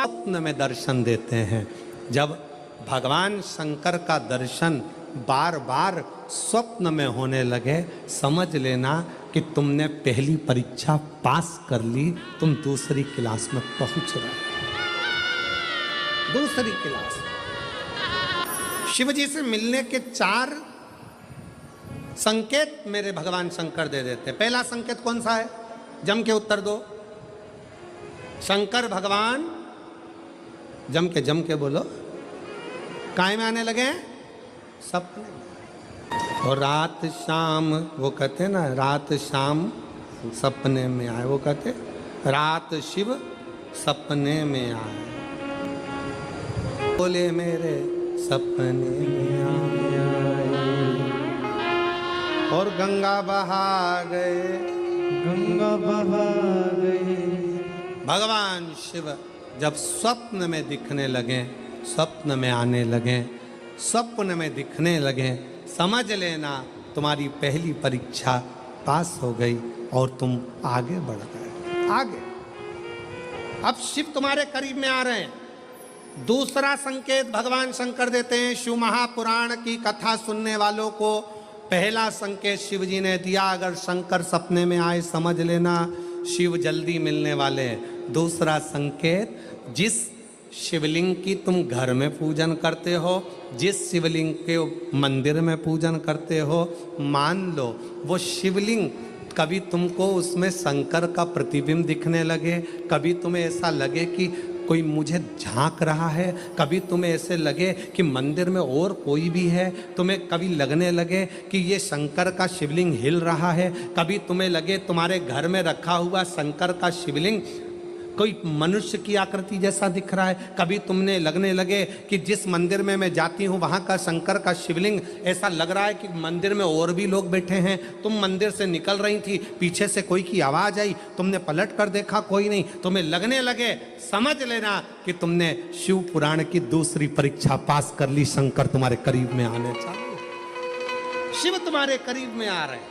स्वप्न में दर्शन देते हैं। जब भगवान शंकर का दर्शन बार बार स्वप्न में होने लगे, समझ लेना कि तुमने पहली परीक्षा पास कर ली, तुम दूसरी क्लास में पहुंच रहे हो। दूसरी क्लास। शिव जी से मिलने के 4 संकेत मेरे भगवान शंकर दे देते। पहला संकेत कौन सा है? जम के उत्तर दो। शंकर भगवान जम के बोलो। काय में आने लगे? सपने। और रात शाम, वो कहते हैं ना, रात शाम सपने में आए। वो कहते रात शिव सपने में आए, बोले मेरे सपने में आए। और गंगा बहा गए, गंगा बहा गए। भगवान शिव जब स्वप्न में दिखने लगे, स्वप्न में आने लगे, स्वप्न में दिखने लगे, समझ लेना तुम्हारी पहली परीक्षा पास हो गई और तुम आगे बढ़ गए। आगे अब शिव तुम्हारे करीब में आ रहे हैं। दूसरा संकेत भगवान शंकर देते हैं। शिव महापुराण की कथा सुनने वालों को पहला संकेत शिव जी ने दिया, अगर शंकर सपने में आए समझ लेना शिव जल्दी मिलने वाले हैं। दूसरा संकेत, जिस शिवलिंग की तुम घर में पूजन करते हो, जिस शिवलिंग के मंदिर में पूजन करते हो, मान लो वो शिवलिंग कभी तुमको उसमें शंकर का प्रतिबिंब दिखने लगे, कभी तुम्हें ऐसा लगे कि कोई मुझे झांक रहा है, कभी तुम्हें ऐसे लगे कि मंदिर में और कोई भी है, तुम्हें कभी लगने लगे कि ये शंकर का शिवलिंग हिल रहा है, कभी तुम्हें लगे तुम्हारे घर में रखा हुआ शंकर का शिवलिंग कोई मनुष्य की आकृति जैसा दिख रहा है, कभी तुमने लगने लगे कि जिस मंदिर में मैं जाती हूँ वहाँ का शंकर का शिवलिंग ऐसा लग रहा है कि मंदिर में और भी लोग बैठे हैं। तुम मंदिर से निकल रही थी, पीछे से कोई की आवाज़ आई, तुमने पलट कर देखा कोई नहीं, तुम्हें लगने लगे, समझ लेना कि तुमने शिव पुराण की दूसरी परीक्षा पास कर ली। शंकर तुम्हारे करीब में आने चाहिए, शिव तुम्हारे करीब में आ रहे हैं,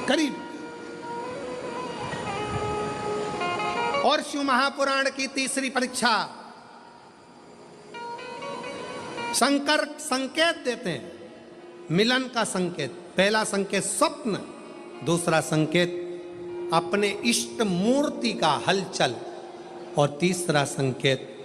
करीब। और शिव महापुराण की तीसरी परीक्षा, शंकर संकेत देते हैं, मिलन का संकेत। पहला संकेत स्वप्न, दूसरा संकेत अपने इष्ट मूर्ति का हलचल, और तीसरा संकेत